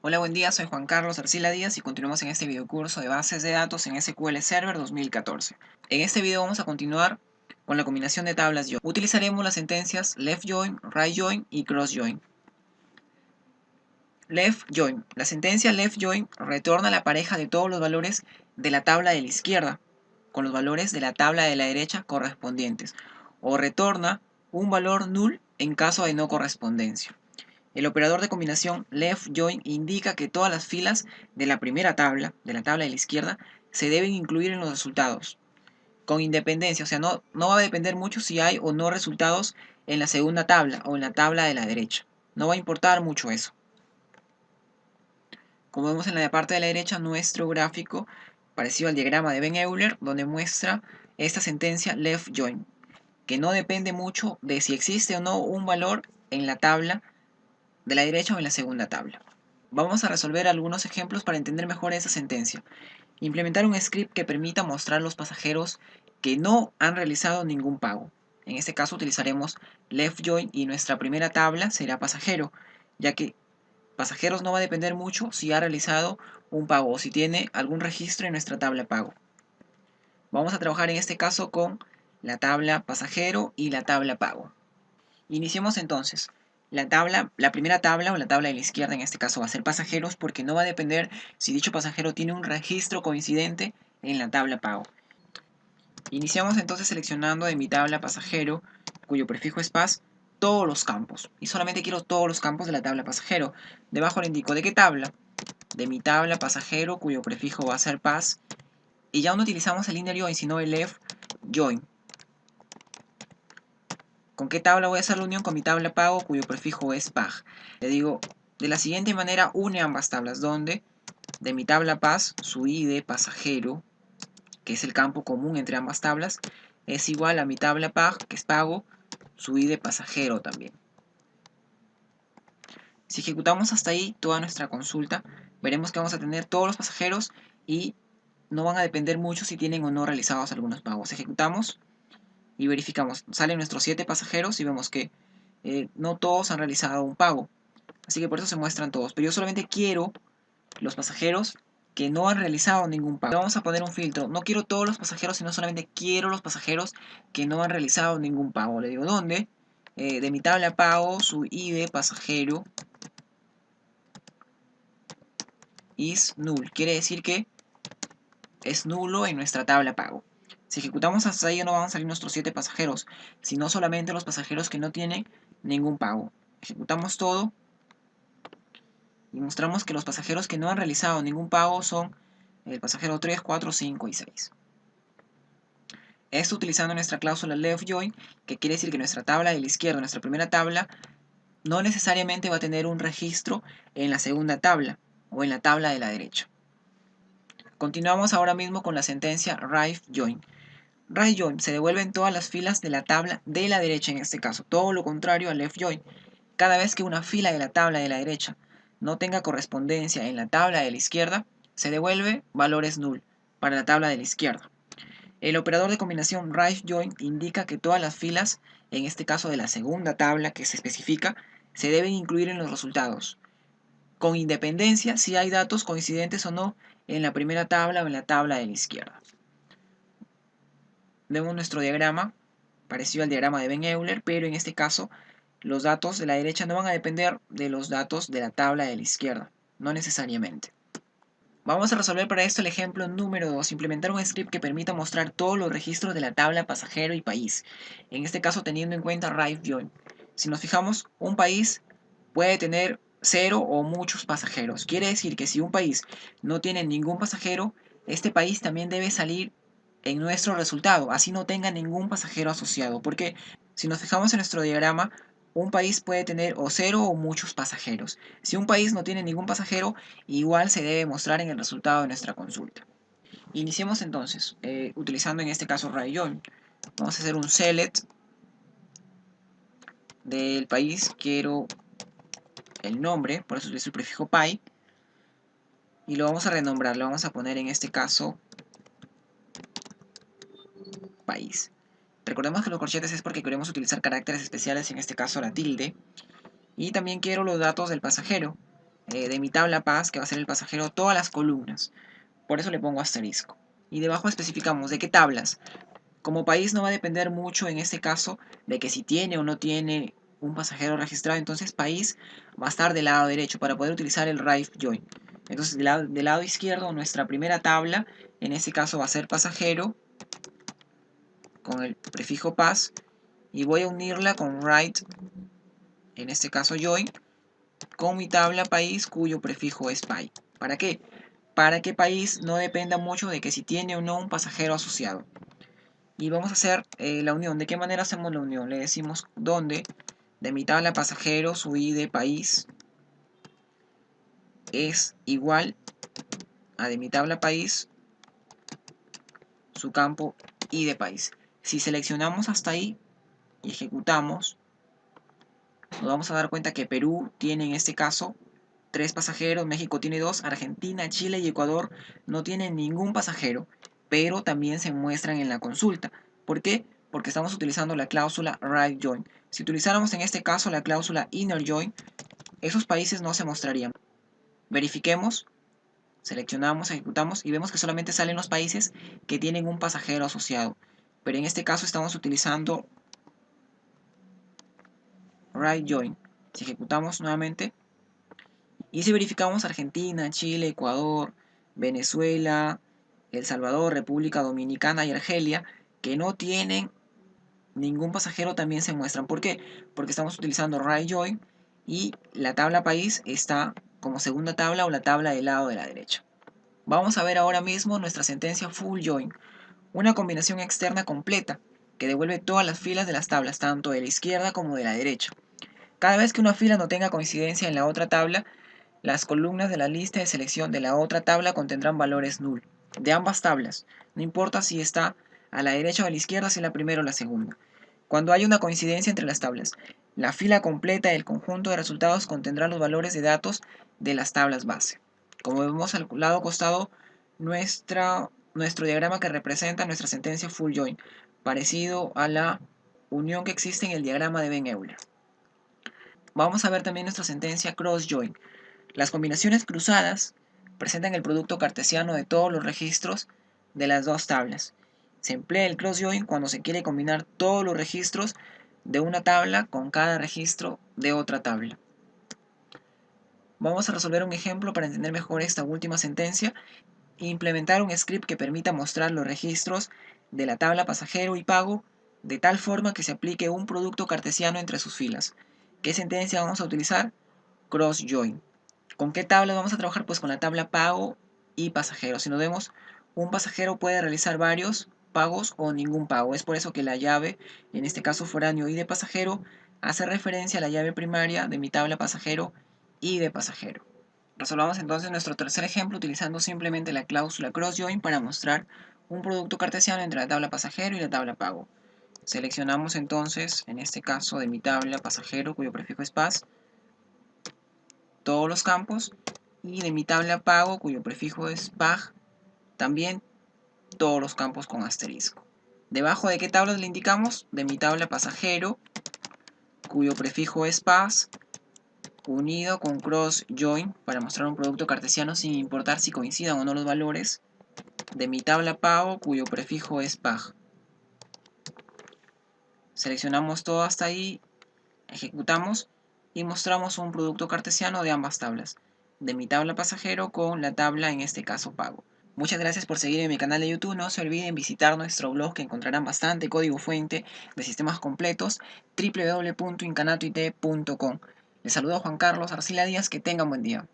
Hola, buen día, soy Juan Carlos Arcila Díaz y continuamos en este videocurso de bases de datos en SQL Server 2014. En este video vamos a continuar con la combinación de tablas join. Utilizaremos las sentencias left join, right join y cross join. Left join. La sentencia left join retorna la pareja de todos los valores de la tabla de la izquierda con los valores de la tabla de la derecha correspondientes, o retorna un valor null en caso de no correspondencia. El operador de combinación left join indica que todas las filas de la primera tabla, de la tabla de la izquierda, se deben incluir en los resultados, con independencia, o sea, no va a depender mucho si hay o no resultados en la segunda tabla o en la tabla de la derecha. No va a importar mucho eso. Como vemos en la parte de la derecha, nuestro gráfico parecido al diagrama de Ben Euler, donde muestra esta sentencia left join, que no depende mucho de si existe o no un valor en la tabla de la derecha o en la segunda tabla. Vamos a resolver algunos ejemplos para entender mejor esa sentencia. Implementar un script que permita mostrar los pasajeros que no han realizado ningún pago. En este caso utilizaremos left join y nuestra primera tabla será pasajero, ya que pasajeros no va a depender mucho si ha realizado un pago o si tiene algún registro en nuestra tabla pago. Vamos a trabajar en este caso con la tabla pasajero y la tabla pago. Iniciemos entonces. La primera tabla o la tabla de la izquierda en este caso va a ser pasajeros porque no va a depender si dicho pasajero tiene un registro coincidente en la tabla pago. Iniciamos entonces seleccionando de mi tabla pasajero, cuyo prefijo es pas, todos los campos. Y solamente quiero todos los campos de la tabla pasajero. Debajo le indico de qué tabla. De mi tabla pasajero, cuyo prefijo va a ser pas. Y ya no utilizamos el inner join, sino el left join. ¿Con qué tabla voy a hacer la unión? Con mi tabla pago, cuyo prefijo es pag. Le digo, de la siguiente manera une ambas tablas, donde de mi tabla pas, su id pasajero, que es el campo común entre ambas tablas, es igual a mi tabla pag, que es pago, su id pasajero también. Si ejecutamos hasta ahí toda nuestra consulta, veremos que vamos a tener todos los pasajeros y no van a depender mucho si tienen o no realizados algunos pagos. Ejecutamos y verificamos. Salen nuestros 7 pasajeros y vemos que no todos han realizado un pago. Así que por eso se muestran todos. Pero yo solamente quiero los pasajeros que no han realizado ningún pago. Vamos a poner un filtro. No quiero todos los pasajeros, sino solamente quiero los pasajeros que no han realizado ningún pago. Le digo, ¿dónde? De mi tabla pago, su id pasajero is null. Quiere decir que es nulo en nuestra tabla pago. Si ejecutamos hasta ahí no van a salir nuestros 7 pasajeros, sino solamente los pasajeros que no tienen ningún pago. Ejecutamos todo y mostramos que los pasajeros que no han realizado ningún pago son el pasajero 3, 4, 5 y 6. Esto utilizando nuestra cláusula left join, que quiere decir que nuestra tabla de la izquierda, nuestra primera tabla, no necesariamente va a tener un registro en la segunda tabla o en la tabla de la derecha. Continuamos ahora mismo con la sentencia right join. Right join se devuelven todas las filas de la tabla de la derecha en este caso, todo lo contrario al left join. Cada vez que una fila de la tabla de la derecha no tenga correspondencia en la tabla de la izquierda, se devuelve valores null para la tabla de la izquierda. El operador de combinación right join indica que todas las filas, en este caso de la segunda tabla que se especifica, se deben incluir en los resultados, con independencia si hay datos coincidentes o no en la primera tabla o en la tabla de la izquierda. Vemos nuestro diagrama, parecido al diagrama de Ben Euler, pero en este caso los datos de la derecha no van a depender de los datos de la tabla de la izquierda, no necesariamente. Vamos a resolver para esto el ejemplo número 2, implementar un script que permita mostrar todos los registros de la tabla pasajero y país, en este caso teniendo en cuenta right join. Si nos fijamos, un país puede tener 0 o muchos pasajeros. Quiere decir que si un país no tiene ningún pasajero, este país también debe salir en nuestro resultado, así no tenga ningún pasajero asociado, porque si nos fijamos en nuestro diagrama, un país puede tener o 0 o muchos pasajeros. Si un país no tiene ningún pasajero, igual se debe mostrar en el resultado de nuestra consulta. Iniciemos entonces, utilizando en este caso right join. Vamos a hacer un select del país, quiero el nombre, por eso utilizo el prefijo py, y lo vamos a renombrar, lo vamos a poner en este caso país. Recordemos que los corchetes es porque queremos utilizar caracteres especiales, en este caso la tilde, y también quiero los datos del pasajero. de mi tabla PAS, que va a ser el pasajero, todas las columnas. Por eso le pongo asterisco. Y debajo especificamos de qué tablas. Como país no va a depender mucho en este caso de que si tiene o no tiene un pasajero registrado, entonces país va a estar del lado derecho para poder utilizar el right join. Entonces del lado izquierdo nuestra primera tabla, en este caso va a ser pasajero con el prefijo pas y voy a unirla con right, en este caso join, con mi tabla país cuyo prefijo es pay. ¿Para qué? Para que país no dependa mucho de que si tiene o no un pasajero asociado. Y vamos a hacer la unión. ¿De qué manera hacemos la unión? Le decimos donde de mi tabla pasajero su ID país es igual a de mi tabla país su campo ID país. Si seleccionamos hasta ahí y ejecutamos, nos vamos a dar cuenta que Perú tiene en este caso 3 pasajeros, México tiene 2, Argentina, Chile y Ecuador no tienen ningún pasajero, pero también se muestran en la consulta. ¿Por qué? Porque estamos utilizando la cláusula right join. Si utilizáramos en este caso la cláusula inner join, esos países no se mostrarían. Verifiquemos, seleccionamos, ejecutamos y vemos que solamente salen los países que tienen un pasajero asociado. Pero en este caso estamos utilizando right join. Si ejecutamos nuevamente y si verificamos Argentina, Chile, Ecuador, Venezuela, El Salvador, República Dominicana y Argelia, que no tienen ningún pasajero, también se muestran. ¿Por qué? Porque estamos utilizando right join y la tabla país está como segunda tabla o la tabla del lado de la derecha. Vamos a ver ahora mismo nuestra sentencia full join, una combinación externa completa que devuelve todas las filas de las tablas, tanto de la izquierda como de la derecha. Cada vez que una fila no tenga coincidencia en la otra tabla, las columnas de la lista de selección de la otra tabla contendrán valores null de ambas tablas, no importa si está a la derecha o a la izquierda, si es la primera o la segunda. Cuando hay una coincidencia entre las tablas, la fila completa del conjunto de resultados contendrá los valores de datos de las tablas base. Como vemos al lado costado, nuestro diagrama que representa nuestra sentencia full join, parecido a la unión que existe en el diagrama de Venn-Euler. Vamos a ver también nuestra sentencia cross join. Las combinaciones cruzadas presentan el producto cartesiano de todos los registros de las dos tablas. Se emplea el cross join cuando se quiere combinar todos los registros de una tabla con cada registro de otra tabla. Vamos a resolver un ejemplo para entender mejor esta última sentencia e implementar un script que permita mostrar los registros de la tabla pasajero y pago de tal forma que se aplique un producto cartesiano entre sus filas. ¿Qué sentencia vamos a utilizar? Cross join. ¿Con qué tabla vamos a trabajar? Pues con la tabla pago y pasajero. Si nos vemos, un pasajero puede realizar varios pagos o ningún pago. Es por eso que la llave, en este caso foráneo y de pasajero, hace referencia a la llave primaria de mi tabla pasajero y de pasajero. Resolvamos entonces nuestro tercer ejemplo utilizando simplemente la cláusula cross join para mostrar un producto cartesiano entre la tabla pasajero y la tabla pago. Seleccionamos entonces, en este caso de mi tabla pasajero, cuyo prefijo es pas, todos los campos, y de mi tabla pago, cuyo prefijo es pag, también todos los campos con asterisco. Debajo de qué tablas le indicamos, de mi tabla pasajero, cuyo prefijo es pas, unido con cross join para mostrar un producto cartesiano sin importar si coincidan o no los valores, de mi tabla pago, cuyo prefijo es pag. Seleccionamos todo hasta ahí, ejecutamos y mostramos un producto cartesiano de ambas tablas, de mi tabla pasajero con la tabla, en este caso, pago. Muchas gracias por seguir en mi canal de YouTube. No se olviden visitar nuestro blog, que encontrarán bastante código fuente de sistemas completos, www.incanatoit.com. Les saludo a Juan Carlos Arcila Díaz. Que tengan buen día.